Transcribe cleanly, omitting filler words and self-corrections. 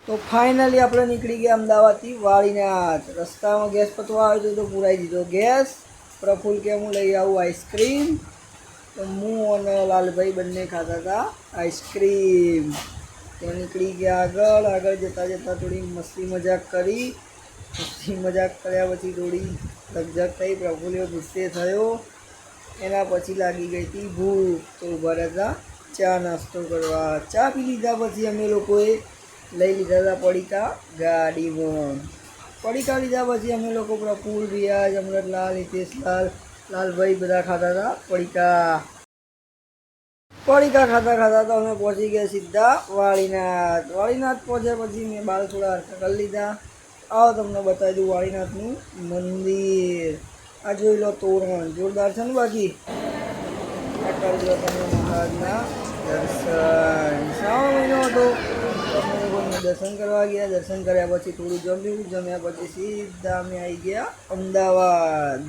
તો ફાઇનલી આપણે નીકળી ગયા અમદાવાદથી વાળીનાથ. રસ્તામાં ગેસ પતવા આવ્યો તો પુરાઈ દીધો ગેસ. પ્રફુલ કે હું લઈ આવું આઈસ્ક્રીમ, તો હું અને લાલભાઈ બંને ખાતા હતા આઈસ્ક્રીમ. તો નીકળી ગયા આગળ. આગળ જતાં જતાં થોડી મસ્તી મજાક કરી. મસ્તી મજાક કર્યા પછી થોડી લગઝગ થઈ. પ્રફુલ્ય ગુસ્સે થયો. એના પછી લાગી ગઈ હતી ભૂખ. તો ઊભા રહેતા ચા નાસ્તો કરવા. ચા પી લીધા પછી અમે લોકોએ લઈ લીધા હતા પડીકા ગાડીમાં. પડીકા લીધા પછી અમે લોકો પ્રફુલ, રિયાજ, અમરતલાલ, હિતેશલાલ, લાલભાઈ બધા ખાતા હતા પડીકા. પડીકા ખાતા ખાતા તો અમે પહોંચી ગયા સીધા વાળીનાથ. વાળીનાથ પહોંચ્યા પછી મેં બાલ થોડા હરખા કરી લીધા. આવો તમને બતાવી દઉં વાળીનાથનું મંદિર. આ જોઈ લો તોરણ જોરદાર છે ને. બાકી આ કરી લો તમે મહારાજના દર્શન. શ્રાવણ મહિનો હતો તો અમે લોકોને દર્શન કરવા ગયા. દર્શન કર્યા પછી થોડું જમ્યું. જમ્યા પછી સીધા અમે આવી ગયા અમદાવાદ.